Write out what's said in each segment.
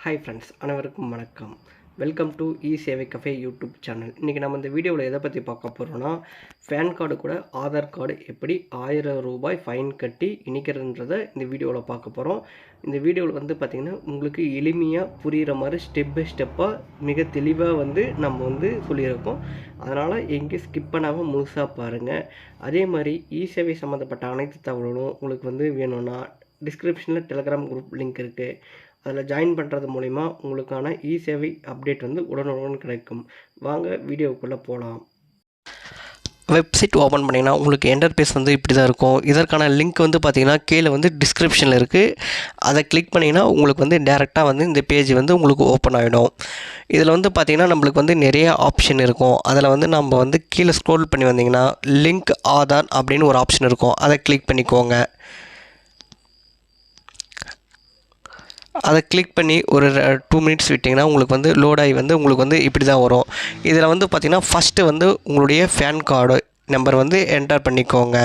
Hi friends, அனைவருக்கும் வணக்கம். Welcome to இ-சேவை கஃபே யூடியூப் சேனல். இன்றைக்கி நம்ம இந்த வீடியோவில் எதை பற்றி பார்க்க போகிறோன்னா, பேன் கார்டு கூட ஆதார் கார்டு எப்படி 1000 ரூபாய் ஃபைன் கட்டி இணைக்கிறதுன்றதை இந்த வீடியோவில் பார்க்க போகிறோம். இந்த வீடியோவில் பார்த்திங்கன்னா உங்களுக்கு எளிமையாக புரிகிற மாதிரி ஸ்டெப் பை ஸ்டெப்பாக மிக தெளிவாக நம்ம சொல்லியிருக்கோம். அதனால் எங்கேயும் ஸ்கிப் பண்ணாமல் முழுசாக பாருங்கள். அதே மாதிரி இ-சேவை சம்மந்தப்பட்ட அனைத்து தகவலும் உங்களுக்கு வேணும்னா டிஸ்கிரிப்ஷனில் டெலிகிராம் குரூப் லிங்க் இருக்குது. அதில் ஜாயின் பண்ணுறது மூலிமா உங்களுக்கான இ-சேவை அப்டேட் உடனுடன் கிடைக்கும். வாங்க வீடியோவுக்குள்ளே போகலாம். வெப்சைட் ஓப்பன் பண்ணிங்கன்னா உங்களுக்கு இன்டர்ஃபேஸ் இப்படி தான் இருக்கும். இதற்கான லிங்க் பார்த்திங்கன்னா கீழே டிஸ்கிரிப்ஷனில் இருக்குது. அதை கிளிக் பண்ணிங்கன்னா உங்களுக்கு டேரெக்டாக இந்த பேஜ் உங்களுக்கு ஓப்பன் ஆகிடும். இதில் பார்த்திங்கன்னா நம்மளுக்கு நிறைய ஆப்ஷன் இருக்கும். அதில் நம்ம கீழே ஸ்க்ரோல் பண்ணி வந்தீங்கன்னா லிங்க் ஆதார் அப்படின்னு ஒரு ஆப்ஷன் இருக்கும். அதை கிளிக் பண்ணிக்கோங்க. அதை கிளிக் பண்ணி ஒரு 2 மினிட்ஸ் விட்டிங்கன்னா உங்களுக்கு லோட் ஆகி உங்களுக்கு இப்படி தான் வரும். இதில் பார்த்திங்கன்னா ஃபஸ்ட்டு உங்களுடைய பேன் கார்டு நம்பர் என்டர் பண்ணிக்கோங்க.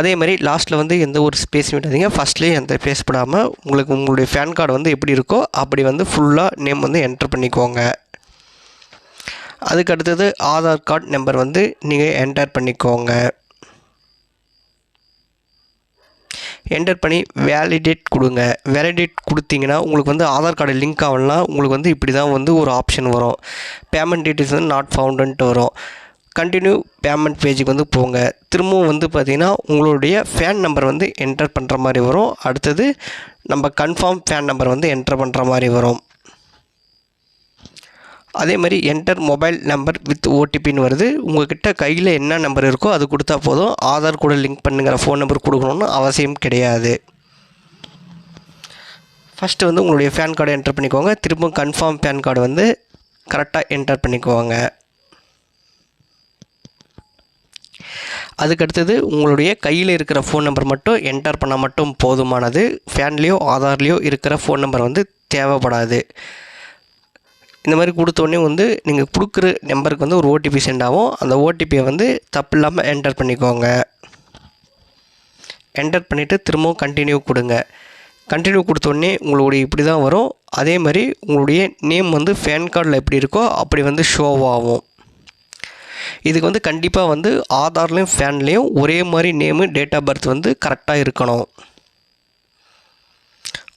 அதே மாதிரி லாஸ்ட்டில் எந்த ஒரு ஸ்பேஸும் விடாதீங்க. ஃபஸ்ட்லேயே எந்த ஸ்பேஸ் போடாமல் உங்களுடைய பேன் கார்டு எப்படி இருக்கோ அப்படி ஃபுல்லாக நேம் என்டர் பண்ணிக்கோங்க. அதுக்கு அடுத்தது ஆதார் கார்டு நம்பர் நீங்கள் என்டர் பண்ணிக்கோங்க. என்டர் பண்ணி வேலிடேட் கொடுங்க. வேலிடேட் கொடுத்தீங்கன்னா உங்களுக்கு ஆதார் கார்டு லிங்க் ஆகலாம். உங்களுக்கு இப்படி தான் ஒரு ஆப்ஷன் வரும். பேமெண்ட் டீட்டெயில்ஸ் நாட் ஃபவுண்டுன்ட்டு வரும். கண்டினியூ பேமெண்ட் பேஜுக்கு போங்க. திரும்பவும் பார்த்திங்கன்னா உங்களுடைய ஃபேன் நம்பர் என்டர் பண்ணுற மாதிரி வரும். அடுத்தது நம்ம கன்ஃபார்ம் ஃபேன் நம்பர் என்டர் பண்ணுற மாதிரி வரும். அதே மாதிரி என்டர் மொபைல் நம்பர் வித் ஓடிபின்னு வருது. உங்கள்கிட்ட கையில் என்ன நம்பர் இருக்கோ அது கொடுத்தா போதும். ஆதார் கூட லிங்க் பண்ணுங்கிற ஃபோன் நம்பர் கொடுக்கணுன்னு அவசியம் கிடையாது. ஃபஸ்ட்டு உங்களுடைய பேன் கார்டை என்டர் பண்ணிக்கோங்க. திரும்பவும் கன்ஃபார்ம் பேன் கார்டு கரெக்டாக என்டர் பண்ணிக்கோங்க. அதுக்கடுத்தது உங்களுடைய கையில் இருக்கிற ஃபோன் நம்பர் மட்டும் என்டர் பண்ணால் மட்டும் போதுமானது. ஃபேன்லேயோ ஆதார்லேயோ இருக்கிற ஃபோன் நம்பர் தேவைப்படாது. இந்த மாதிரி கொடுத்தோடனே நீங்கள் கொடுக்குற நம்பருக்கு ஒரு ஓடிபி சென்ட் ஆகும். அந்த ஓடிபியை தப்பு இல்லாமல் என்டர் பண்ணிக்கோங்க. என்டர் பண்ணிவிட்டு திரும்பவும் கண்டினியூ கொடுங்க. கண்டினியூ கொடுத்தோடனே உங்களுடைய இப்படி தான் வரும். அதே மாதிரி உங்களுடைய நேம் பேன் கார்டில் எப்படி இருக்கோ அப்படி ஷோவாகும். இதுக்கு கண்டிப்பாக ஆதார்லேயும் ஃபேன்லேயும் ஒரே மாதிரி நேமு டேட் ஆஃப் பர்த் கரெக்டாக இருக்கணும்.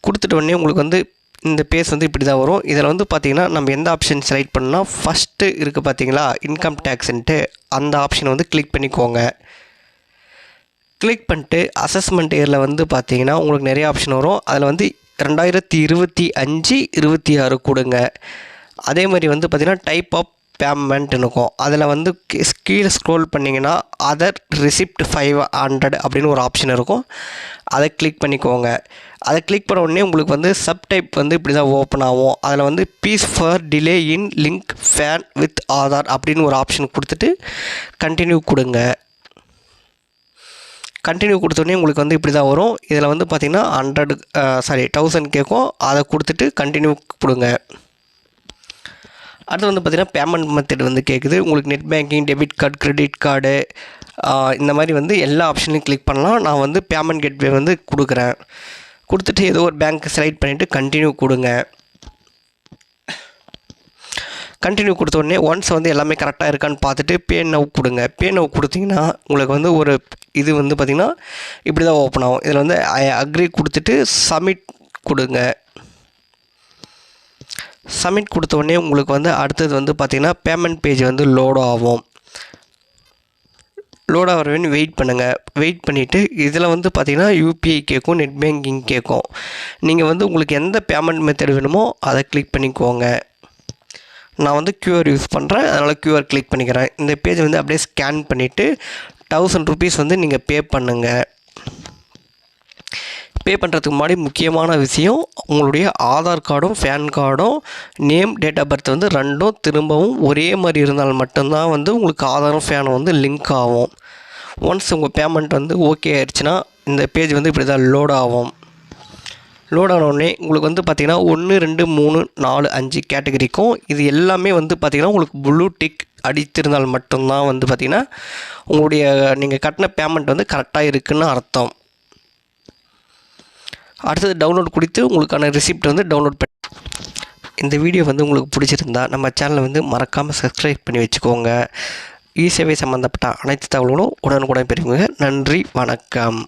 கொடுத்துட்டோடனே உங்களுக்கு இந்த பேஸ் இப்படி தான் வரும். இதில் பார்த்திங்கன்னா நம்ம எந்த ஆப்ஷன் செலக்ட் பண்ணால் ஃபஸ்ட்டு இருக்குது பார்த்திங்களா இன்கம் டேக்ஸுன்ட்டு, அந்த ஆப்ஷனை கிளிக் பண்ணிக்கோங்க. கிளிக் பண்ணிட்டு அசஸ்மெண்ட் இயரில் பார்த்திங்கன்னா உங்களுக்கு நிறைய ஆப்ஷன் வரும். அதில் 2025, 26 கொடுங்க. அதே மாதிரி பார்த்திங்கன்னா டைப் ஆஃப் பேமெண்ட் இருக்கும். அதில் கீழே ஸ்க்ரோல் பண்ணிங்கன்னா அதர் ரிசிப்ட் 500 அப்படின்னு ஒரு ஆப்ஷன் இருக்கும். அதை கிளிக் பண்ணிக்கோங்க. அதை கிளிக் பண்ண உடனே உங்களுக்கு சப்டைப் இப்படி தான் ஓப்பன் ஆகும். அதில் fees for delay in link PAN with Aadhaar அப்படின்னு ஒரு ஆப்ஷன் கொடுத்துட்டு கண்டினியூ கொடுங்க. கண்டினியூ கொடுத்தோடனே உங்களுக்கு இப்படி தான் வரும். இதில் பார்த்திங்கன்னா 1000 கேட்கும். அதை கொடுத்துட்டு கண்டினியூ கொடுங்க. அடுத்து பார்த்திங்கன்னா பேமெண்ட் மெத்தட் கேட்குது. உங்களுக்கு net banking, debit card, credit card, இந்த மாதிரி எல்லா ஆப்ஷன்லையும் கிளிக் பண்ணலாம். நான் பேமெண்ட் கேட்வே கொடுக்குறேன். கொடுத்துட்டு ஏதோ ஒரு பேங்க் செலக்ட் பண்ணிவிட்டு கண்டினியூ கொடுங்க. கண்டினியூ கொடுத்த உடனே ஒன்ஸ் எல்லாமே கரெக்டாக இருக்கான்னு பார்த்துட்டு பே நவ் கொடுங்க. பே நவ் கொடுத்தீங்கன்னா உங்களுக்கு ஒரு இது பார்த்திங்கன்னா இப்படி தான் ஓப்பன் ஆகும். இதில் ஐ அக்ரி கொடுத்துட்டு சப்மிட் கொடுங்க. சப்மிட் கொடுத்த உடனே உங்களுக்கு அடுத்தது பார்த்திங்கன்னா பேமெண்ட் பேஜ் லோட் ஆகும். லோட் ஆகிற வேணும் வெயிட் பண்ணுங்கள். வெயிட் பண்ணிவிட்டு இதில் பார்த்திங்கன்னா யூபிஐ கேட்கும், நெட் பேங்கிங் கேட்கும். நீங்கள் உங்களுக்கு எந்த பேமெண்ட் மெத்தட் வேணுமோ அதை கிளிக் பண்ணிக்கோங்க. நான் கியூஆர் யூஸ் பண்ணுறேன், அதனால் கியூஆர் கிளிக் பண்ணிக்கிறேன். இந்த பேஜ் அப்படியே ஸ்கேன் பண்ணிவிட்டு 1000 ருபீஸ் நீங்கள் பே பண்ணுங்கள். பே பண்ணுறதுக்கு முன்னாடி முக்கியமான விஷயம், உங்களுடைய ஆதார் கார்டும் பேன் கார்டும் நேம் டேட் ஆஃப் பர்த் ரெண்டும் திரும்பவும் ஒரே மாதிரி இருந்தால் மட்டும்தான் உங்களுக்கு ஆதாரும் ஃபேனும் லிங்க் ஆகும். ஒன்ஸ் உங்கள் பேமெண்ட் ஓகே ஆயிடுச்சுன்னா இந்த பேஜ் இப்படி தான் லோட் ஆகும். லோட் ஆனோடனே உங்களுக்கு பார்த்திங்கன்னா 1, 2, 3, 4, 5 கேட்டகரிக்கும் இது எல்லாமே பார்த்திங்கன்னா உங்களுக்கு ப்ளூ டிக் அடித்திருந்தால் மட்டும்தான் பார்த்திங்கன்னா உங்களுடைய நீங்கள் கட்டின பேமெண்ட் கரெக்டாக இருக்குதுன்னு அர்த்தம். அடுத்தது டவுன்லோட் கொடுத்து உங்களுக்கான ரிசிப்ட் டவுன்லோட் பண்ணி இந்த வீடியோ வந்து உங்களுக்கு பிடிச்சிருந்தா நம்ம சேனலை வந்து மறக்காமல் சப்ஸ்கிரைப் பண்ணி வச்சுக்கோங்க. இ சேவை சம்மந்தப்பட்ட அனைத்து தகவல்களும் உடனுக்குடன் பெறுவீங்க. நன்றி, வணக்கம்.